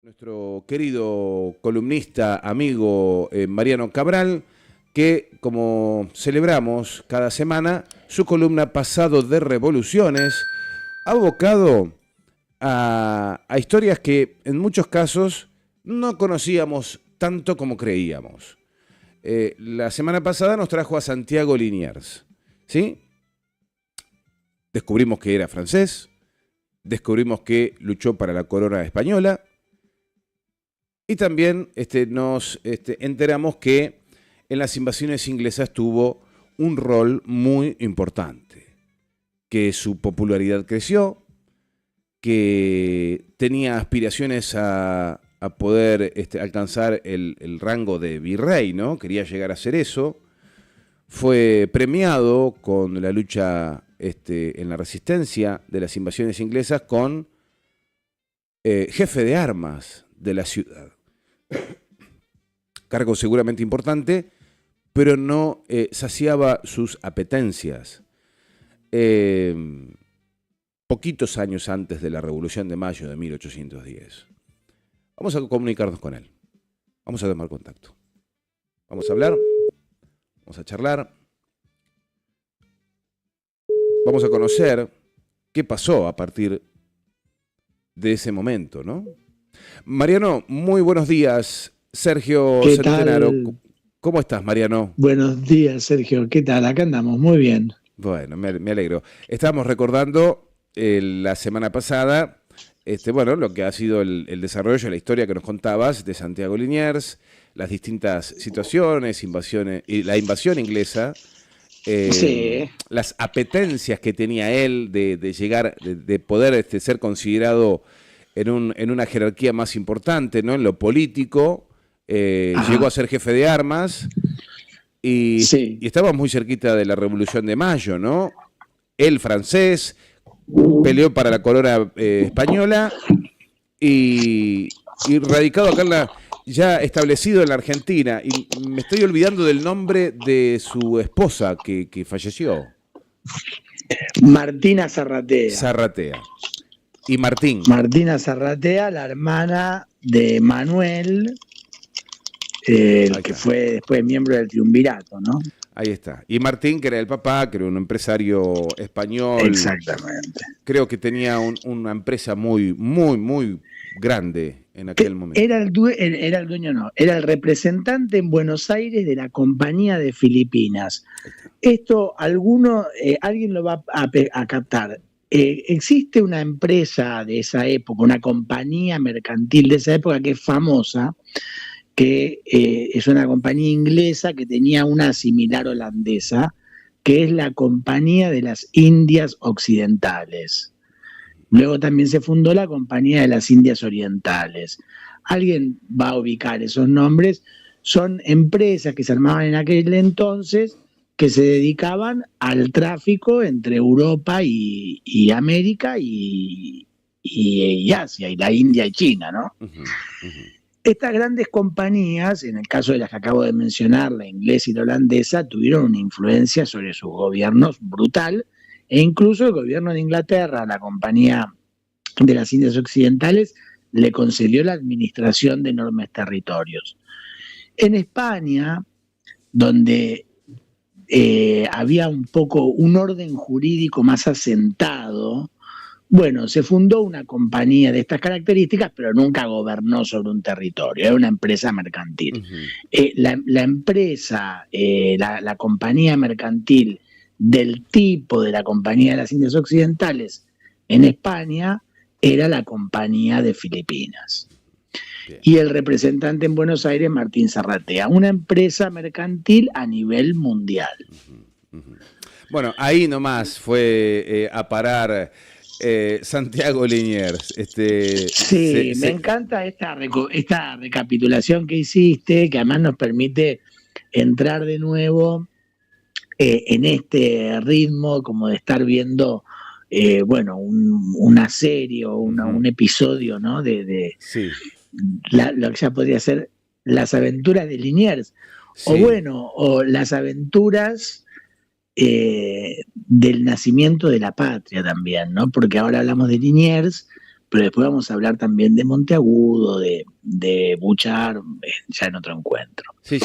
Nuestro querido columnista, amigo Mariano Cabral, que como celebramos cada semana, su columna Pasado de Revoluciones, ha abocado a historias que en muchos casos no conocíamos tanto como creíamos. La semana pasada nos trajo a Santiago Liniers, ¿sí? Descubrimos que era francés, descubrimos que luchó para la corona española, y también nos enteramos que en las invasiones inglesas tuvo un rol muy importante, que su popularidad creció, que tenía aspiraciones a poder alcanzar el rango de virrey, ¿no? Quería llegar a ser eso. Fue premiado con la lucha en la resistencia de las invasiones inglesas con jefe de armas de la ciudad. Cargo seguramente importante, pero no saciaba sus apetencias. Poquitos años antes de la Revolución de Mayo de 1810. Vamos a comunicarnos con él. Vamos a tomar contacto. Vamos a hablar. Vamos a charlar. Vamos a conocer qué pasó a partir de ese momento, ¿no? Mariano, muy buenos días. Sergio ¿Qué Centenaro. tal? ¿Cómo estás, Mariano? Buenos días, Sergio. ¿Qué tal? Acá andamos muy bien. Bueno, me alegro. Estábamos recordando la semana pasada, bueno, lo que ha sido el desarrollo, la historia que nos contabas de Santiago Liniers, las distintas situaciones, invasiones, y la invasión inglesa, Sí, las apetencias que tenía él de llegar, de poder ser considerado en una jerarquía más importante, ¿no? En lo político, llegó a ajá, ser jefe de armas y sí. estaba muy cerquita de la Revolución de Mayo, ¿no? Él francés, peleó para la corona española y radicado acá ya establecido en la Argentina. Y me estoy olvidando del nombre de su esposa que falleció, Martina Zarratea. Zarratea. Y Martín, Martina Zarratea, la hermana de Manuel, ahí que está. fue después miembro del Triunvirato, ¿no? Ahí está. Y Martín, que era el papá, que era un empresario español, Exactamente. creo que tenía una empresa muy, muy, muy grande en aquel Era momento. era el dueño, no, era el representante en Buenos Aires de la Compañía de Filipinas. Ahí está. Esto alguien lo va a captar. Existe una empresa de esa época, una compañía mercantil de esa época que es famosa, que es una compañía inglesa que tenía una similar holandesa, que es la Compañía de las Indias Occidentales. Luego también se fundó la Compañía de las Indias Orientales. Alguien va a ubicar esos nombres. Son empresas que se armaban en aquel entonces que se dedicaban al tráfico entre Europa y América y Asia, y la India y China, ¿no? Ujú, ujú. Estas grandes compañías, en el caso de las que acabo de mencionar, la inglesa y la holandesa, tuvieron una influencia sobre sus gobiernos brutal, e incluso el gobierno de Inglaterra, la Compañía de las Indias Occidentales, le concedió la administración de enormes territorios. En España, donde había un poco un orden jurídico más asentado, bueno, se fundó una compañía de estas características, pero nunca gobernó sobre un territorio, era una empresa mercantil. Ujú. La empresa, la compañía mercantil del tipo de la Compañía de las Indias Occidentales en España era la Compañía de Filipinas. Bien. Y el representante en Buenos Aires, Martín Zarratea, una empresa mercantil a nivel mundial. Ujú, ujú. Bueno, ahí nomás fue a parar Santiago Liniers. Sí, me encanta esta recapitulación que hiciste, que además nos permite entrar de nuevo en este ritmo como de estar viendo, bueno, una serie o Ujú. un episodio, ¿no? De Sí, lo que ya podría ser las aventuras de Liniers, o sí. bueno, o las aventuras del nacimiento de la patria también, ¿no? Porque ahora hablamos de Liniers, pero después vamos a hablar también de Monteagudo, de Buchar, ya en otro encuentro. Sí.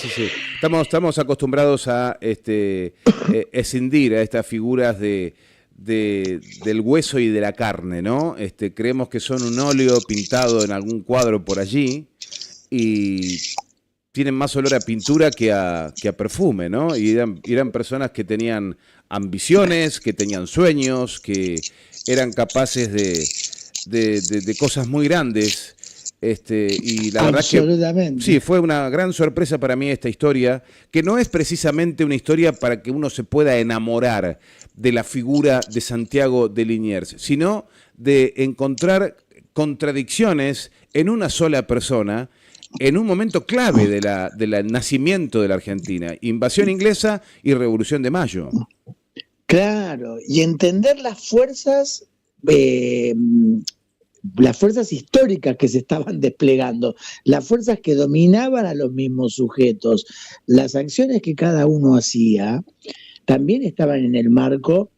Estamos acostumbrados a escindir a estas figuras del hueso y de la carne, ¿no? Creemos que son un óleo pintado en algún cuadro por allí y tienen más olor a pintura que a perfume, ¿no? Y eran personas que tenían ambiciones, que tenían sueños, que eran capaces de cosas muy grandes. Y la verdad que sí, fue una gran sorpresa para mí esta historia, que no es precisamente una historia para que uno se pueda enamorar de la figura de Santiago de Liniers, sino de encontrar contradicciones en una sola persona en un momento clave del nacimiento de la Argentina, invasión inglesa y Revolución de Mayo. Claro, y entender las fuerzas históricas que se estaban desplegando, las fuerzas que dominaban a los mismos sujetos, las acciones que cada uno hacía, también estaban en el marco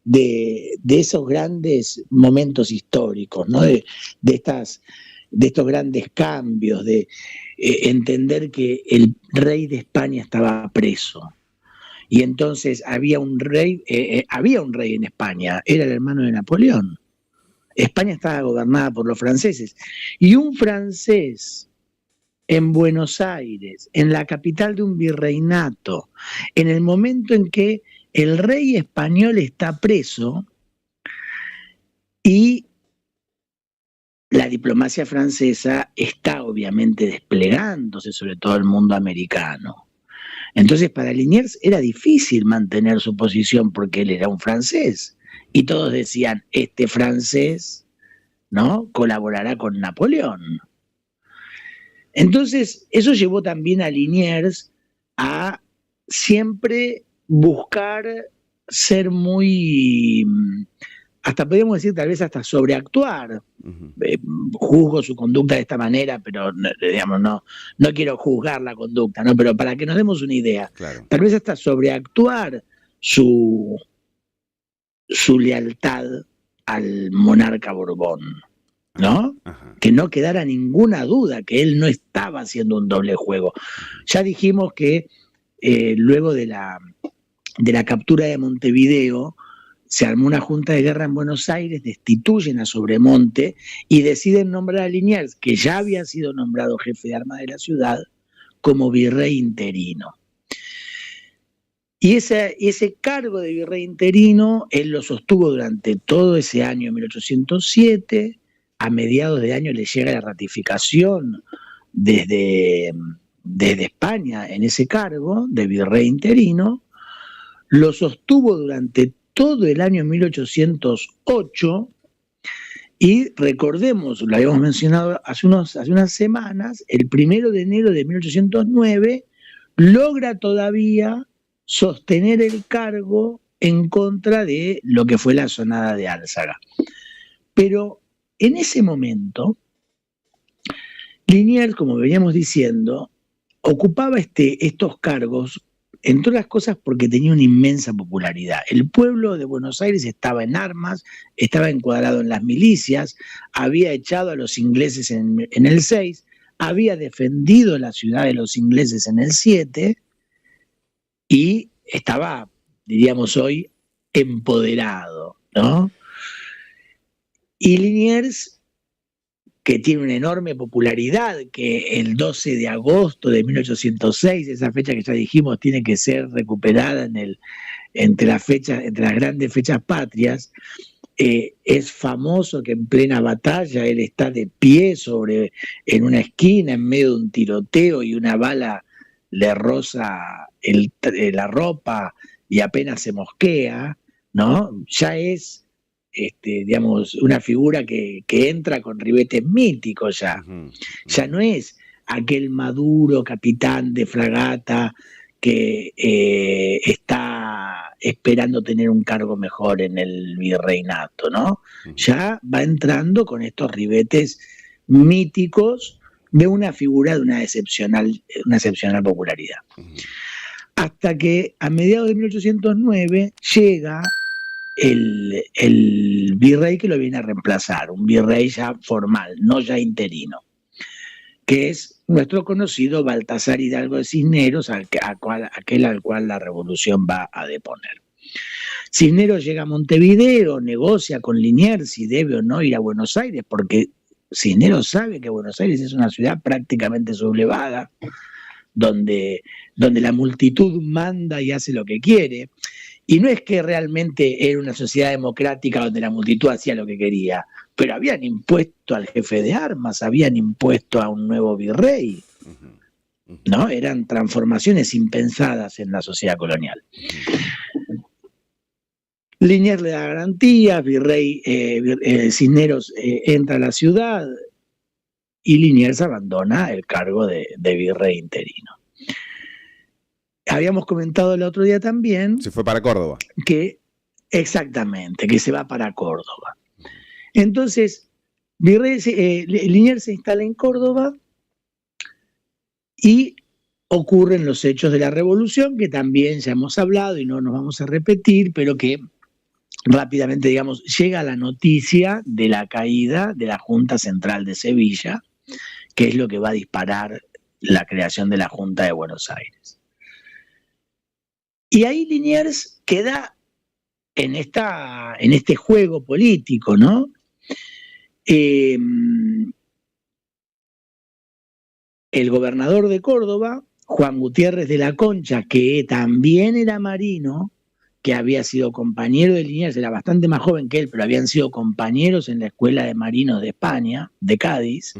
de esos grandes momentos históricos, ¿no? de estos grandes cambios, de entender que el rey de España estaba preso. Y entonces había un rey en España, era el hermano de Napoleón. España estaba gobernada por los franceses. Y un francés en Buenos Aires, en la capital de un virreinato, en el momento en que el rey español está preso y la diplomacia francesa está obviamente desplegándose sobre todo el mundo americano. Entonces para Liniers era difícil mantener su posición porque él era un francés. Y todos decían, este francés, ¿no?, colaborará con Napoleón. Entonces, eso llevó también a Liniers a siempre buscar ser muy, hasta podríamos decir tal vez hasta sobreactuar. Juzgo su conducta de esta manera, pero digamos, no quiero juzgar la conducta, ¿no? Pero para que nos demos una idea, claro, tal vez hasta sobreactuar su lealtad al monarca Borbón, ¿no? Ajá. Que no quedara ninguna duda que él no estaba haciendo un doble juego. Ya dijimos que luego de la captura de Montevideo se armó una junta de guerra en Buenos Aires, destituyen a Sobremonte y deciden nombrar a Liniers, que ya había sido nombrado jefe de armas de la ciudad, como virrey interino. Y ese cargo de virrey interino, él lo sostuvo durante todo ese año 1807, a mediados de año le llega la ratificación desde España en ese cargo de virrey interino, lo sostuvo durante todo el año 1808 y recordemos, lo habíamos mencionado hace unas semanas, el 1 de enero de 1809 logra todavía sostener el cargo en contra de lo que fue la Sonada de Álzaga. Pero en ese momento, Liniers, como veníamos diciendo, ocupaba estos cargos, entre otras cosas porque tenía una inmensa popularidad. El pueblo de Buenos Aires estaba en armas, estaba encuadrado en las milicias, había echado a los ingleses en el 6, había defendido la ciudad de los ingleses en el 7, y estaba, diríamos hoy, empoderado, ¿no? Y Liniers, que tiene una enorme popularidad, que el 12 de agosto de 1806, esa fecha que ya dijimos tiene que ser recuperada entre las grandes fechas patrias, es famoso que en plena batalla él está de pie en una esquina en medio de un tiroteo y una bala le roza la ropa y apenas se mosquea, ¿no? Ya es, digamos, una figura que entra con ribetes míticos ya. Ya no es aquel maduro capitán de fragata que está esperando tener un cargo mejor en el virreinato, ¿no? Ya va entrando con estos ribetes míticos de una figura de una excepcional popularidad. Hasta que a mediados de 1809 llega el virrey que lo viene a reemplazar, un virrey ya formal, no ya interino, que es nuestro conocido Baltasar Hidalgo de Cisneros, aquel al cual la revolución va a deponer. Cisneros llega a Montevideo, negocia con Liniers si debe o no ir a Buenos Aires, porque Cisneros sabe que Buenos Aires es una ciudad prácticamente sublevada, donde la multitud manda y hace lo que quiere. Y no es que realmente era una sociedad democrática donde la multitud hacía lo que quería, pero habían impuesto al jefe de armas, habían impuesto a un nuevo virrey, ¿no? Eran transformaciones impensadas en la sociedad colonial. Liniers le da garantías, Cisneros entra a la ciudad y Liniers abandona el cargo de virrey interino. Habíamos comentado el otro día también... Se fue para Córdoba. Exactamente, que se va para Córdoba. Entonces, Liniers se instala en Córdoba y ocurren los hechos de la revolución, que también ya hemos hablado y no nos vamos a repetir, pero que rápidamente, digamos, llega la noticia de la caída de la Junta Central de Sevilla, que es lo que va a disparar la creación de la Junta de Buenos Aires. Y ahí Liniers queda en este juego político, ¿no? El gobernador de Córdoba, Juan Gutiérrez de la Concha, que también era marino, que había sido compañero de Liniers, era bastante más joven que él, pero habían sido compañeros en la Escuela de Marinos de España, de Cádiz,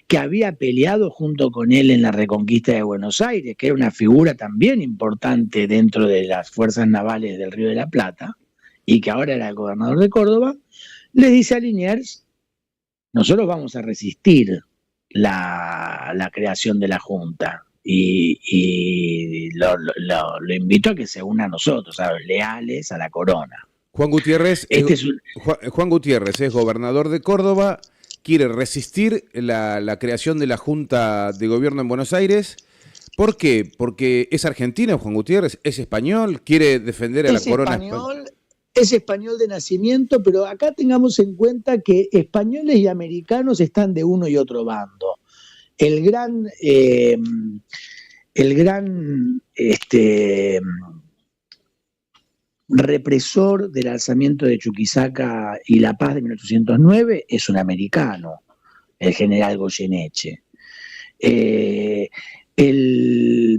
que había peleado junto con él en la reconquista de Buenos Aires, que era una figura también importante dentro de las fuerzas navales del Río de la Plata, y que ahora era el gobernador de Córdoba, le dice a Liniers: nosotros vamos a resistir la creación de la Junta, y lo invito a que se una a nosotros, ¿sabes? Leales a la corona. Juan Gutiérrez, Juan Gutiérrez es gobernador de Córdoba, quiere resistir la creación de la Junta de Gobierno en Buenos Aires. ¿Por qué? Porque es argentino Juan Gutiérrez, es español, quiere defender a la corona española. Es español de nacimiento, pero acá tengamos en cuenta que españoles y americanos están de uno y otro bando. El gran represor del alzamiento de Chuquisaca y La Paz de 1809 es un americano, el general Goyeneche. El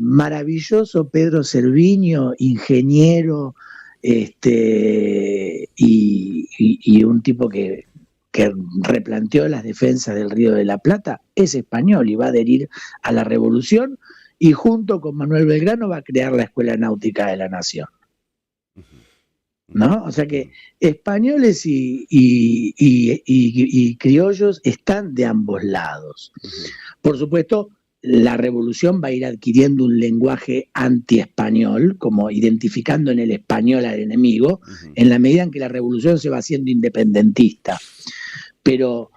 maravilloso Pedro Cerviño, ingeniero, y un tipo que replanteó las defensas del Río de la Plata, es español y va a adherir a la revolución, y junto con Manuel Belgrano va a crear la Escuela Náutica de la Nación, ¿no? O sea que españoles y criollos están de ambos lados. Por supuesto, la revolución va a ir adquiriendo un lenguaje anti-español, como identificando en el español al enemigo, en la medida en que la revolución se va haciendo independentista. Pero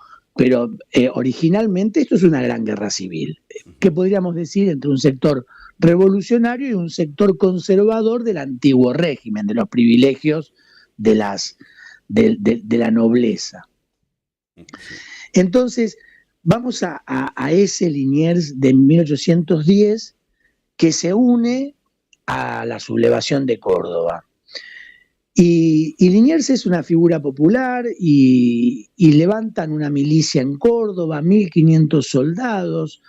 originalmente esto es una gran guerra civil, que podríamos decir entre un sector revolucionario y un sector conservador del antiguo régimen, de los privilegios de la nobleza. Entonces, vamos a ese Liniers de 1810 que se une a la sublevación de Córdoba. Y Liniers es una figura popular y levantan una milicia en Córdoba, 1.500 soldados,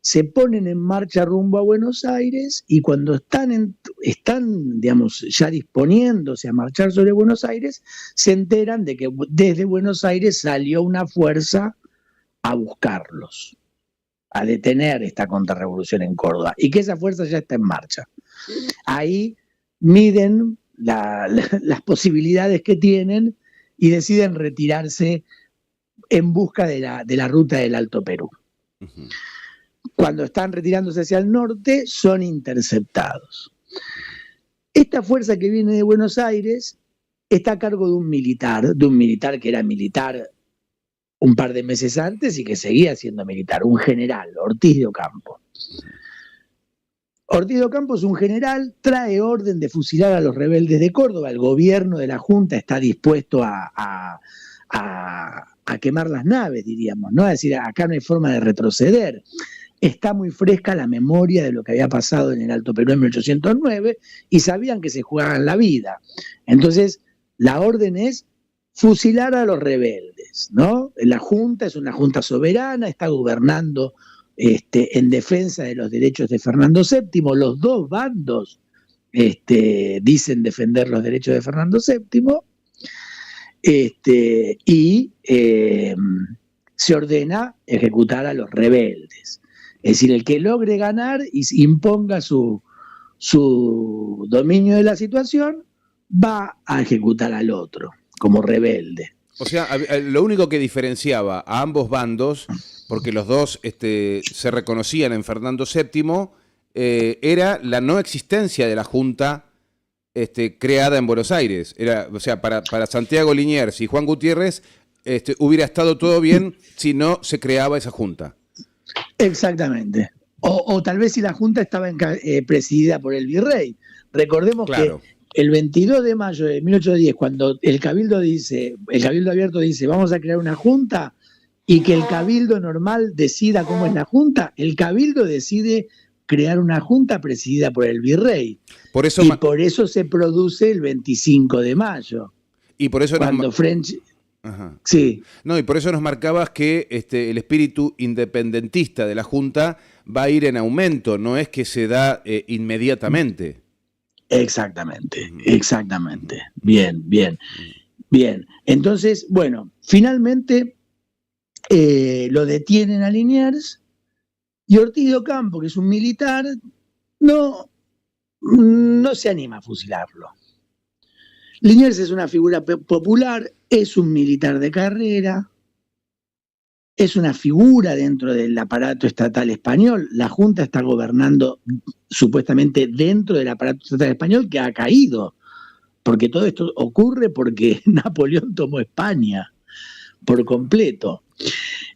se ponen en marcha rumbo a Buenos Aires, y cuando están digamos, ya disponiéndose a marchar sobre Buenos Aires, se enteran de que desde Buenos Aires salió una fuerza a buscarlos, a detener esta contrarrevolución en Córdoba, y que esa fuerza ya está en marcha. Ahí miden las posibilidades que tienen y deciden retirarse en busca de la ruta del Alto Perú. Cuando están retirándose hacia el norte, son interceptados. Esta fuerza que viene de Buenos Aires está a cargo de un militar que era militar un par de meses antes y que seguía siendo militar, un general, Ortiz de Ocampo. Ortiz de Ocampo es un general, trae orden de fusilar a los rebeldes de Córdoba, el gobierno de la Junta está dispuesto a quemar las naves, diríamos, ¿no? Es decir, acá no hay forma de retroceder. Está muy fresca la memoria de lo que había pasado en el Alto Perú en 1809 y sabían que se jugaban la vida. Entonces, la orden es fusilar a los rebeldes, ¿no? La Junta es una Junta soberana, está gobernando en defensa de los derechos de Fernando VII. Los dos bandos dicen defender los derechos de Fernando VII. Y se ordena ejecutar a los rebeldes. Es decir, el que logre ganar y imponga su dominio de la situación va a ejecutar al otro como rebelde. O sea, lo único que diferenciaba a ambos bandos, porque los dos se reconocían en Fernando VII, era la no existencia de la Junta creada en Buenos Aires. O sea, para Santiago Liniers y Juan Gutiérrez hubiera estado todo bien si no se creaba esa Junta. Exactamente. O tal vez si la Junta estaba presidida por el virrey. Recordemos que el 22 de mayo de 1810, cuando el Cabildo Abierto dice vamos a crear una Junta y que el Cabildo normal decida cómo es la Junta, el Cabildo decide crear una Junta presidida por el virrey. Por eso se produce el 25 de mayo. Y por eso cuando French... Ajá. Sí. No, y por eso nos marcabas que el espíritu independentista de la Junta va a ir en aumento, no es que se da inmediatamente. Exactamente. Bien. Entonces, bueno, finalmente lo detienen a Liniers y Ortiz de Ocampo, que es un militar, no se anima a fusilarlo. Liniers es una figura popular, es un militar de carrera, es una figura dentro del aparato estatal español. La Junta está gobernando supuestamente dentro del aparato estatal español que ha caído, porque todo esto ocurre porque Napoleón tomó España por completo.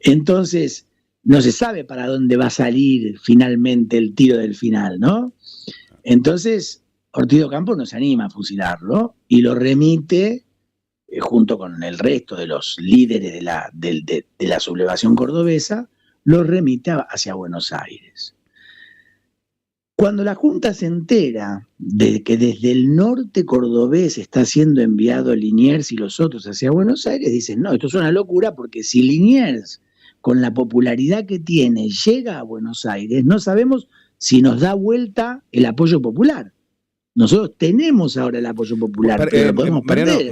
Entonces, no se sabe para dónde va a salir finalmente el tiro del final, ¿no? Entonces, Ortiz de Ocampo no se anima a fusilarlo y lo remite, junto con el resto de los líderes de la sublevación cordobesa, lo remite hacia Buenos Aires. Cuando la Junta se entera de que desde el norte cordobés está siendo enviado Liniers y los otros hacia Buenos Aires, dicen, no, esto es una locura porque si Liniers, con la popularidad que tiene, llega a Buenos Aires, no sabemos si nos da vuelta el apoyo popular. Nosotros tenemos ahora el apoyo popular, pero lo podemos perder.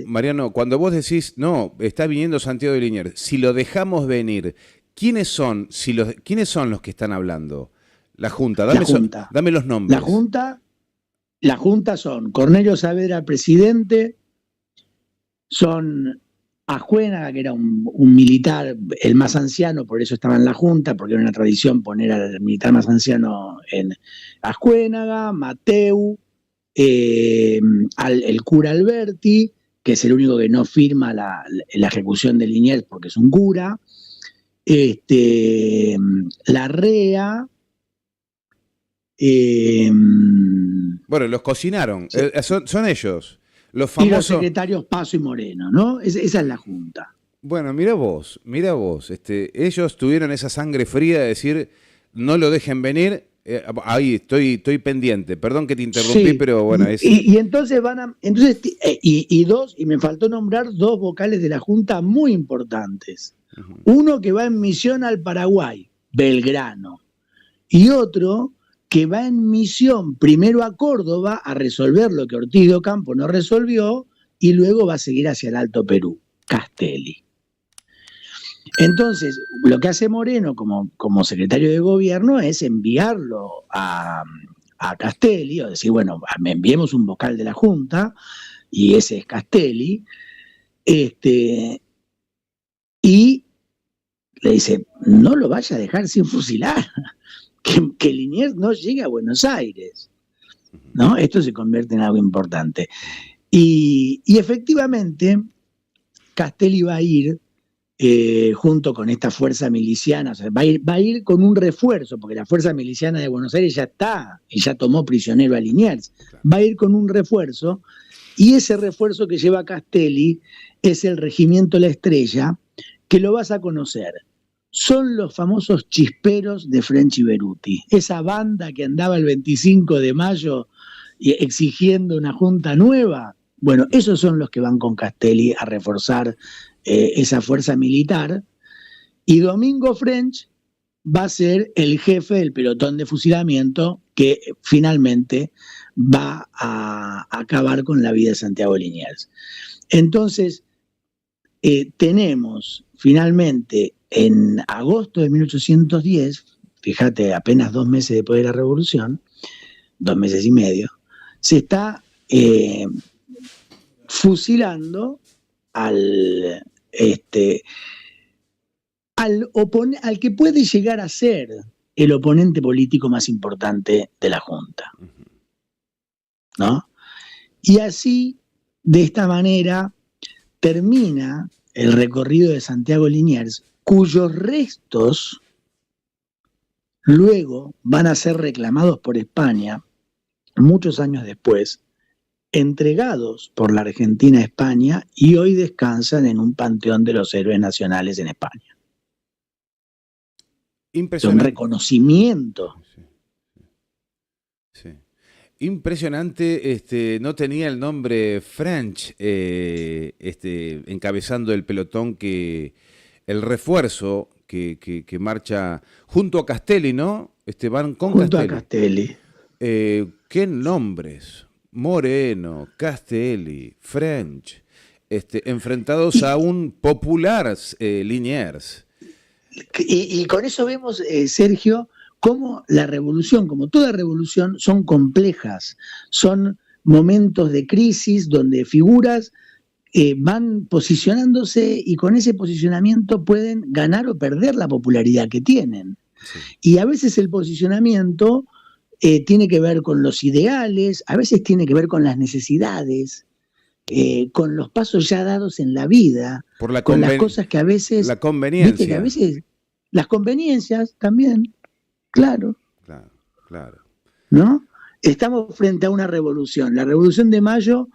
Mariano, cuando vos decís, no, está viniendo Santiago de Liniers, si lo dejamos venir, ¿quiénes son los que están hablando? La Junta, dame los nombres. La Junta son Cornelio Saavedra, presidente, son Ascuénaga, que era un militar, el más anciano, por eso estaba en la Junta, porque era una tradición poner al militar más anciano en Ascuénaga, Mateu, el cura Alberti, que es el único que no firma la ejecución de Liniers porque es un cura, Larrea. Bueno, los cocinaron, sí. Son ellos. Los famosos... Y los secretarios Paso y Moreno, ¿no? Esa es la Junta. Bueno, mira vos. Ellos tuvieron esa sangre fría de decir, no lo dejen venir. Ahí estoy pendiente. Perdón que te interrumpí, sí. Pero bueno. Y entonces y me faltó nombrar dos vocales de la Junta muy importantes. Uh-huh. Uno que va en misión al Paraguay, Belgrano, y otro que va en misión primero a Córdoba a resolver lo que Ortiz de Ocampo no resolvió y luego va a seguir hacia el Alto Perú, Castelli. Entonces, lo que hace Moreno como secretario de gobierno es enviarlo a Castelli, o decir, bueno, me enviemos un vocal de la Junta, y ese es Castelli, y le dice, no lo vaya a dejar sin fusilar. Que Liniers no llegue a Buenos Aires, ¿no? Esto se convierte en algo importante. Y efectivamente, Castelli va a ir junto con esta fuerza miliciana. O sea, va a ir con un refuerzo, porque la fuerza miliciana de Buenos Aires ya está, y ya tomó prisionero a Liniers. Va a ir con un refuerzo, y ese refuerzo que lleva Castelli es el Regimiento La Estrella, que lo vas a conocer. Son los famosos chisperos de French y Beruti, esa banda que andaba el 25 de mayo exigiendo una junta nueva. Bueno, esos son los que van con Castelli a reforzar esa fuerza militar, y Domingo French va a ser el jefe del pelotón de fusilamiento que finalmente va a acabar con la vida de Santiago Liniers. Entonces, tenemos finalmente en agosto de 1810, fíjate, apenas 2 meses después de la Revolución, 2 meses y medio, se está fusilando al que puede llegar a ser el oponente político más importante de la Junta, ¿no? Y así, de esta manera, termina el recorrido de Santiago Liniers, cuyos restos luego van a ser reclamados por España muchos años después, entregados por la Argentina a España, y hoy descansan en un panteón de los héroes nacionales en España. Impresionante. Un reconocimiento. Sí. Impresionante, no tenía el nombre French, encabezando el pelotón, el refuerzo que marcha junto a Castelli, ¿no? Van con junto Castelli. A Castelli. ¿Qué nombres? Moreno, Castelli, French, enfrentados a un popular Liniers. Y con eso vemos, Sergio, cómo la revolución, como toda revolución, son complejas, son momentos de crisis donde figuras van posicionándose, y con ese posicionamiento pueden ganar o perder la popularidad que tienen. Sí. Y a veces el posicionamiento tiene que ver con los ideales, a veces tiene que ver con las necesidades, con los pasos ya dados en la vida, con las cosas que a veces... La conveniencia. ¿Viste que a veces las conveniencias también, claro. Claro. ¿No? Estamos frente a una revolución. La Revolución de Mayo,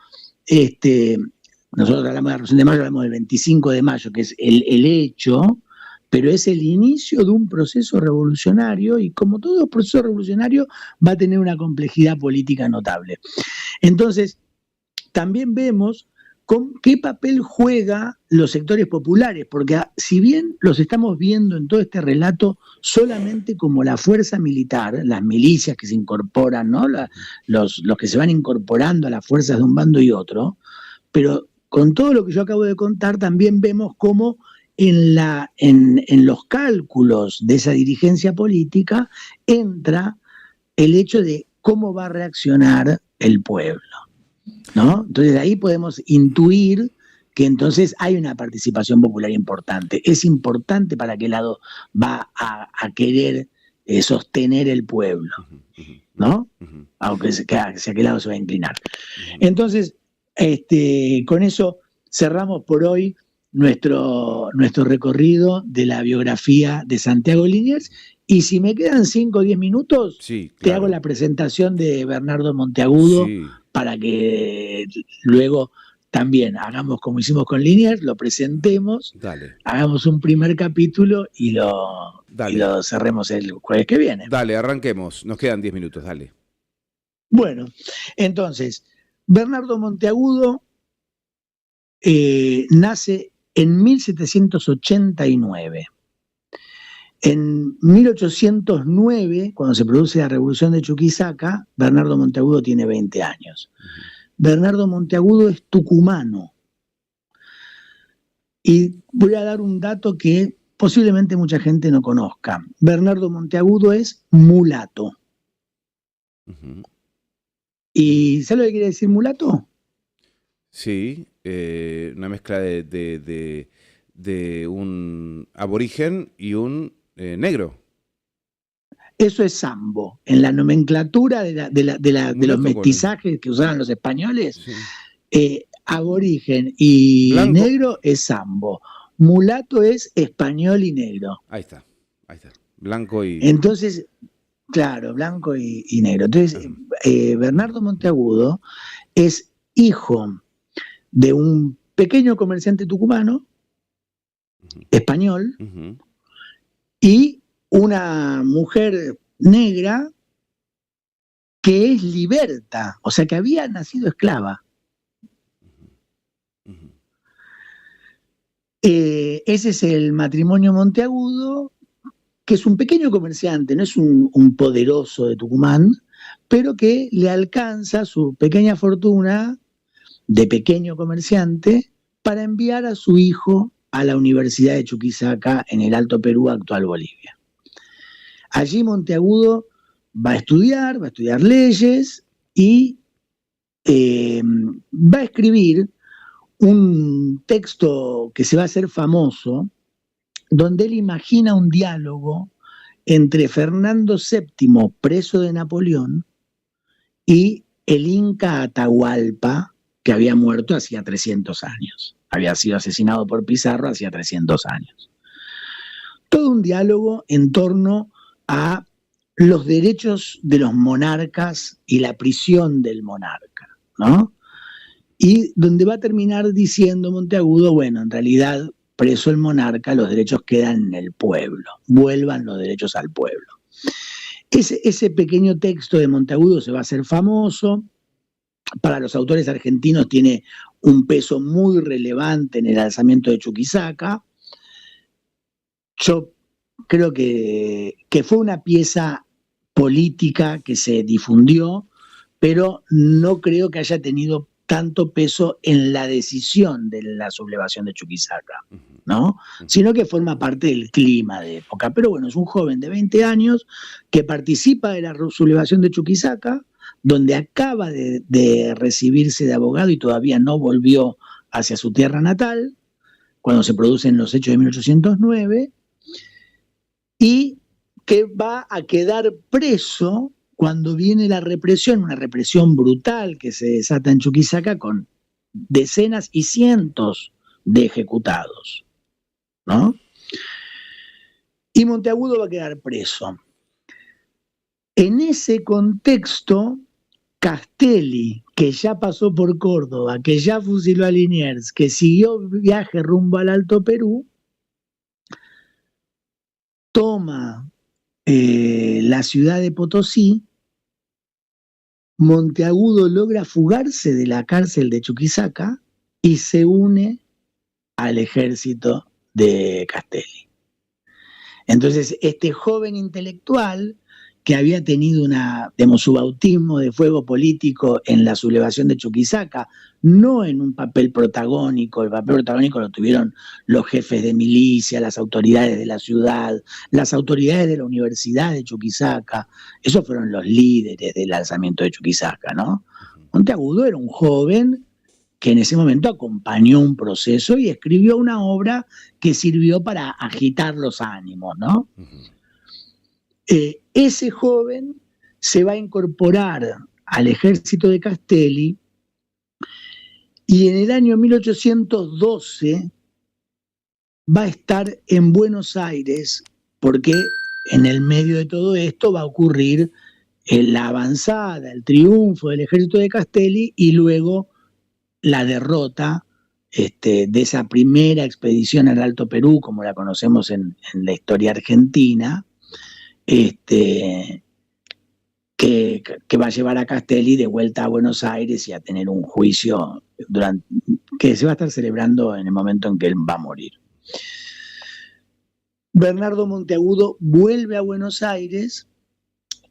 nosotros hablamos de la Revolución de Mayo, hablamos del 25 de mayo, que es el hecho, pero es el inicio de un proceso revolucionario, y como todo proceso revolucionario va a tener una complejidad política notable. Entonces, también vemos qué papel juegan los sectores populares, porque si bien los estamos viendo en todo este relato solamente como la fuerza militar, las milicias que se incorporan, ¿no? los que se van incorporando a las fuerzas de un bando y otro, pero con todo lo que yo acabo de contar también vemos cómo en los cálculos de esa dirigencia política entra el hecho de cómo va a reaccionar el pueblo, ¿no? Entonces de ahí podemos intuir que entonces hay una participación popular importante. Es importante para qué lado va a querer sostener el pueblo, ¿no? Aunque hacia qué lado se va a inclinar. Entonces, con eso cerramos por hoy nuestro recorrido de la biografía de Santiago Liniers, y si me quedan 5 o 10 minutos, sí, claro, te hago la presentación de Bernardo Monteagudo, sí, para que luego también hagamos como hicimos con Liniers, lo presentemos, dale, hagamos un primer capítulo y lo cerremos el jueves que viene. Dale, arranquemos, nos quedan 10 minutos, dale. Bueno, entonces, Bernardo Monteagudo nace en 1789. En 1809, cuando se produce la Revolución de Chuquisaca, Bernardo Monteagudo tiene 20 años. Bernardo Monteagudo es tucumano. Y voy a dar un dato que posiblemente mucha gente no conozca. Bernardo Monteagudo es mulato. ¿Y sabes lo que quiere decir mulato? Sí, una mezcla de un aborigen y un negro. Eso es sambo. En la nomenclatura de los mestizajes que usaban los españoles, sí, aborigen y blanco, negro es sambo. Mulato es español y negro. Ahí está, ahí está. Blanco y... Entonces, claro, blanco y negro. Entonces, Bernardo Monteagudo es hijo de un pequeño comerciante tucumano, español, y una mujer negra que es liberta, o sea, que había nacido esclava. Ese es el matrimonio Monteagudo, que es un pequeño comerciante, no es un poderoso de Tucumán, pero que le alcanza su pequeña fortuna de pequeño comerciante para enviar a su hijo a la Universidad de Chuquisaca en el Alto Perú, actual Bolivia. Allí Monteagudo va a estudiar leyes y va a escribir un texto que se va a hacer famoso, donde él imagina un diálogo entre Fernando VII, preso de Napoleón, y el Inca Atahualpa, que había muerto hacía 300 años. Había sido asesinado por Pizarro hacía 300 años. Todo un diálogo en torno a los derechos de los monarcas y la prisión del monarca, ¿no? Y donde va a terminar diciendo Monteagudo, bueno, en realidad, preso el monarca, los derechos quedan en el pueblo, vuelvan los derechos al pueblo. Ese pequeño texto de Monteagudo se va a hacer famoso, para los autores argentinos tiene un peso muy relevante en el alzamiento de Chuquisaca. Yo creo que fue una pieza política que se difundió, pero no creo que haya tenido tanto peso en la decisión de la sublevación de Chuquisaca, ¿no? Sino que forma parte del clima de época. Pero bueno, es un joven de 20 años que participa de la sublevación de Chuquisaca, donde acaba de recibirse de abogado y todavía no volvió hacia su tierra natal, cuando se producen los hechos de 1809, y que va a quedar preso cuando viene la represión, una represión brutal que se desata en Chuquisaca con decenas y cientos de ejecutados, ¿no? Y Monteagudo va a quedar preso. En ese contexto, Castelli, que ya pasó por Córdoba, que ya fusiló a Liniers, que siguió viaje rumbo al Alto Perú, toma la ciudad de Potosí. Monteagudo logra fugarse de la cárcel de Chuquisaca y se une al ejército de Castelli. Entonces, este joven intelectual que había tenido su bautismo de fuego político en la sublevación de Chuquisaca, no en un papel protagónico, el papel protagónico lo tuvieron los jefes de milicia, las autoridades de la ciudad, las autoridades de la Universidad de Chuquisaca, esos fueron los líderes del alzamiento de Chuquisaca, ¿no? Monteagudo era un joven que en ese momento acompañó un proceso y escribió una obra que sirvió para agitar los ánimos, ¿no? Ese joven se va a incorporar al ejército de Castelli y en el año 1812 va a estar en Buenos Aires, porque en el medio de todo esto va a ocurrir la avanzada, el triunfo del ejército de Castelli y luego la derrota de esa primera expedición al Alto Perú, como la conocemos en la historia argentina, que va a llevar a Castelli de vuelta a Buenos Aires y a tener un juicio que se va a estar celebrando en el momento en que él va a morir. Bernardo Monteagudo vuelve a Buenos Aires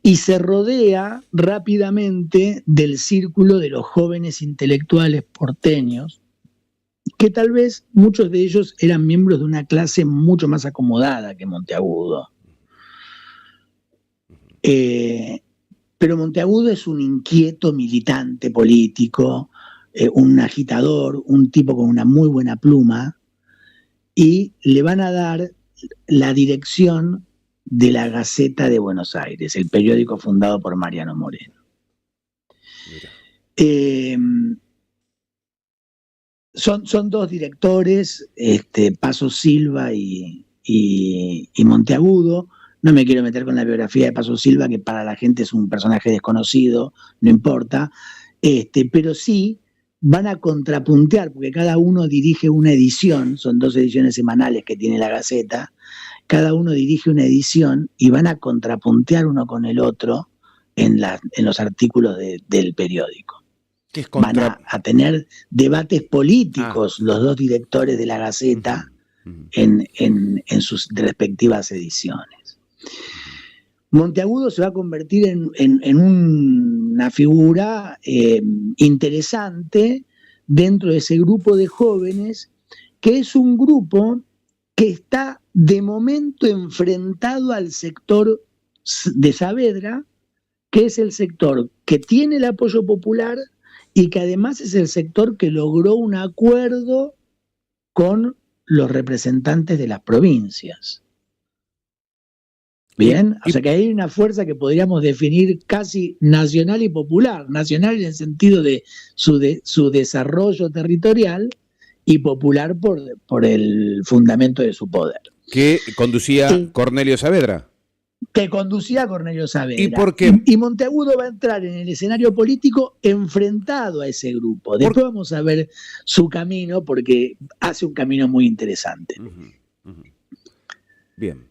y se rodea rápidamente del círculo de los jóvenes intelectuales porteños, que tal vez muchos de ellos eran miembros de una clase mucho más acomodada que Monteagudo. Pero Monteagudo es un inquieto militante político, un agitador, un tipo con una muy buena pluma, y le van a dar la dirección de la Gaceta de Buenos Aires, el periódico fundado por Mariano Moreno. son dos directores, Paso Silva y Monteagudo. No me quiero meter con la biografía de Paso Silva, que para la gente es un personaje desconocido, no importa, pero sí van a contrapuntear, porque cada uno dirige una edición, son 2 ediciones semanales que tiene la Gaceta, cada uno dirige una edición y van a contrapuntear uno con el otro en los artículos del periódico. ¿Qué es Van a tener debates políticos los dos directores de la Gaceta en sus respectivas ediciones. Monteagudo se va a convertir en una figura interesante dentro de ese grupo de jóvenes, que es un grupo que está de momento enfrentado al sector de Saavedra, que es el sector que tiene el apoyo popular y que además es el sector que logró un acuerdo con los representantes de las provincias. Bien, o sea que hay una fuerza que podríamos definir casi nacional y popular. Nacional en el sentido de su desarrollo territorial y popular por el fundamento de su poder. Que conducía Cornelio Saavedra. Que conducía a Cornelio Saavedra. ¿Y por qué? Y Monteagudo va a entrar en el escenario político enfrentado a ese grupo. Después vamos a ver su camino, porque hace un camino muy interesante. Bien.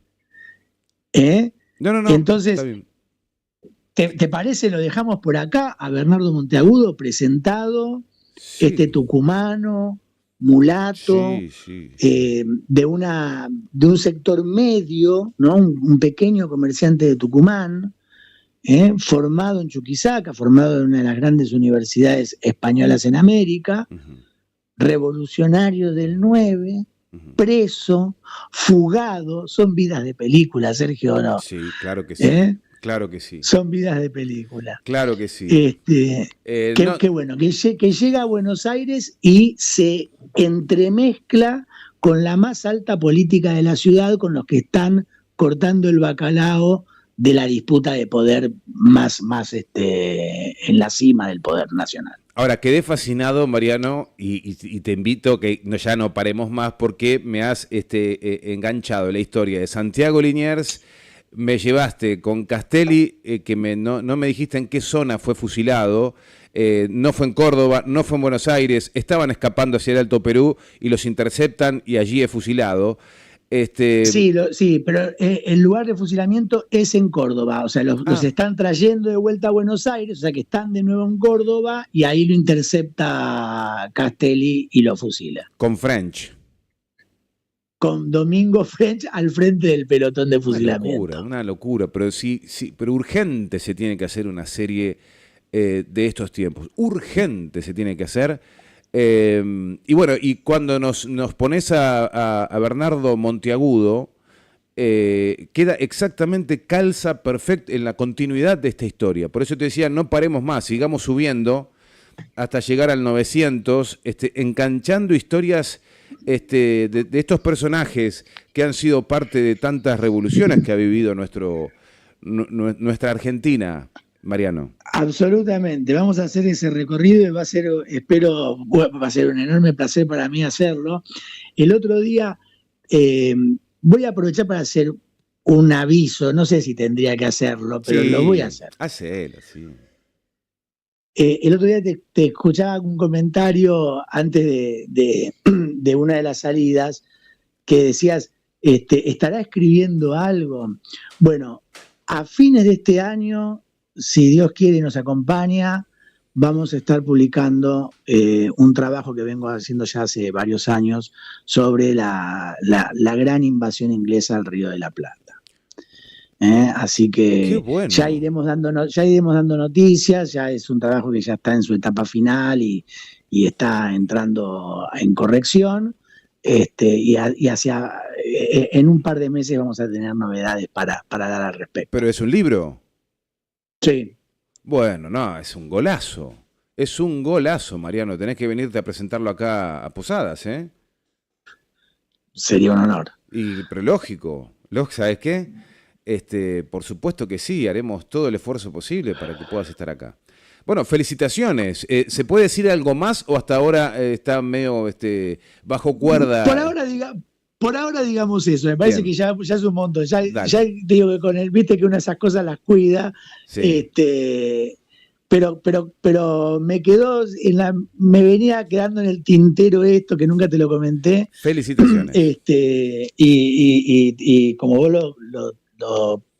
No. Entonces, ¿te parece? Lo dejamos por acá a Bernardo Monteagudo presentado, Sí. tucumano, mulato, de un sector medio, ¿no? Un pequeño comerciante de Tucumán, formado en Chuquisaca, formado en una de las grandes universidades españolas en América, revolucionario del 9, preso, fugado. Son vidas de película, Sergio, ¿no? Sí, claro que sí. Claro que sí. Son vidas de película. Claro que sí. Qué bueno, que llega a Buenos Aires y se entremezcla con la más alta política de la ciudad, con los que están cortando el bacalao de la disputa de poder más en la cima del poder nacional. Ahora, quedé fascinado, Mariano, y te invito que ya no paremos más, porque me has enganchado la historia de Santiago Liniers. Me llevaste con Castelli, que no me dijiste en qué zona fue fusilado. No fue en Córdoba, no fue en Buenos Aires. Estaban escapando hacia el Alto Perú y los interceptan y allí es fusilado. Sí, pero el lugar de fusilamiento es en Córdoba. O sea, los están trayendo de vuelta a Buenos Aires, o sea que están de nuevo en Córdoba y ahí lo intercepta Castelli y lo fusila. Con French. Con Domingo French al frente del pelotón de fusilamiento. Una locura, pero sí, pero urgente se tiene que hacer una serie de estos tiempos. Urgente se tiene que hacer. Y bueno, y cuando nos pones a Bernardo Monteagudo, queda exactamente, calza perfecto en la continuidad de esta historia. Por eso te decía, no paremos más, sigamos subiendo hasta llegar al 900, enganchando historias de estos personajes que han sido parte de tantas revoluciones que ha vivido nuestra Argentina, Mariano. Absolutamente, vamos a hacer ese recorrido y va a ser un enorme placer para mí hacerlo. El otro día voy a aprovechar para hacer un aviso, no sé si tendría que hacerlo, pero lo voy a hacer. Hacelo, sí. El otro día te escuchaba un comentario antes de una de las salidas que decías, ¿estará escribiendo algo? Bueno, a fines de este año, si Dios quiere y nos acompaña, vamos a estar publicando un trabajo que vengo haciendo ya hace varios años sobre la gran invasión inglesa al Río de la Plata. Así que bueno. ya iremos dando noticias, ya es un trabajo que ya está en su etapa final y está entrando en corrección, en un par de meses vamos a tener novedades para dar al respecto. ¿Pero es un libro? Sí. Bueno, no, es un golazo. Es un golazo, Mariano. Tenés que venirte a presentarlo acá a Posadas, ¿eh? Sería un honor. Pero lógico, ¿sabes qué? Por supuesto que sí, haremos todo el esfuerzo posible para que puedas estar acá. Bueno, felicitaciones. ¿Se puede decir algo más o hasta ahora está medio bajo cuerda? Por ahora digamos eso, me parece Bien. que ya es un montón. Ya Dale. te digo que con él, viste que una de esas cosas las cuida. Sí. Pero me venía quedando en el tintero esto, que nunca te lo comenté. Felicitaciones. Y como vos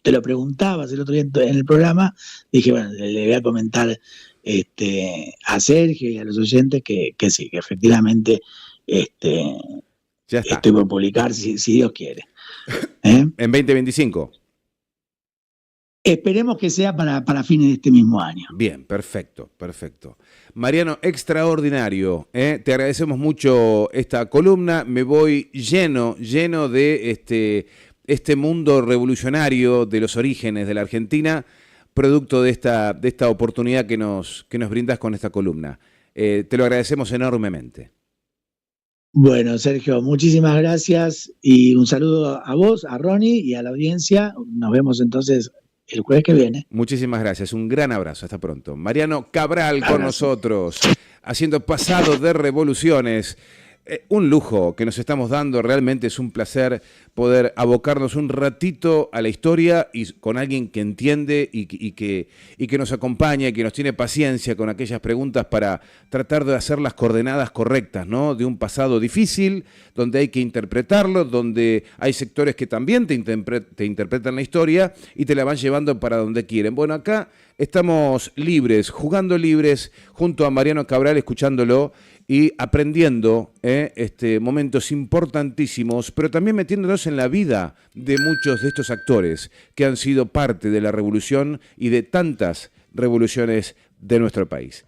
te lo preguntabas el otro día en el programa, dije, bueno, le voy a comentar a Sergio y a los oyentes que sí, que efectivamente Ya está. estoy por publicar, si Dios quiere. ¿Eh? En 2025. Esperemos que sea para fines de este mismo año. Bien, perfecto, perfecto. Mariano, extraordinario. Te agradecemos mucho esta columna. Me voy lleno de este mundo revolucionario de los orígenes de la Argentina, producto de esta oportunidad que nos brindas con esta columna. Te lo agradecemos enormemente. Bueno, Sergio, muchísimas gracias y un saludo a vos, a Ronnie y a la audiencia. Nos vemos entonces el jueves que viene. Muchísimas gracias, un gran abrazo, hasta pronto. Mariano Cabral con nosotros, haciendo pasado de revoluciones. Un lujo que nos estamos dando, realmente es un placer poder abocarnos un ratito a la historia y con alguien que entiende y que nos acompaña y que nos tiene paciencia con aquellas preguntas para tratar de hacer las coordenadas correctas, ¿no? De un pasado difícil, donde hay que interpretarlo, donde hay sectores que también te interpretan la historia y te la van llevando para donde quieren. Bueno, acá estamos libres, jugando libres, junto a Mariano Cabral, escuchándolo y aprendiendo momentos importantísimos, pero también metiéndonos en la vida de muchos de estos actores que han sido parte de la revolución y de tantas revoluciones de nuestro país.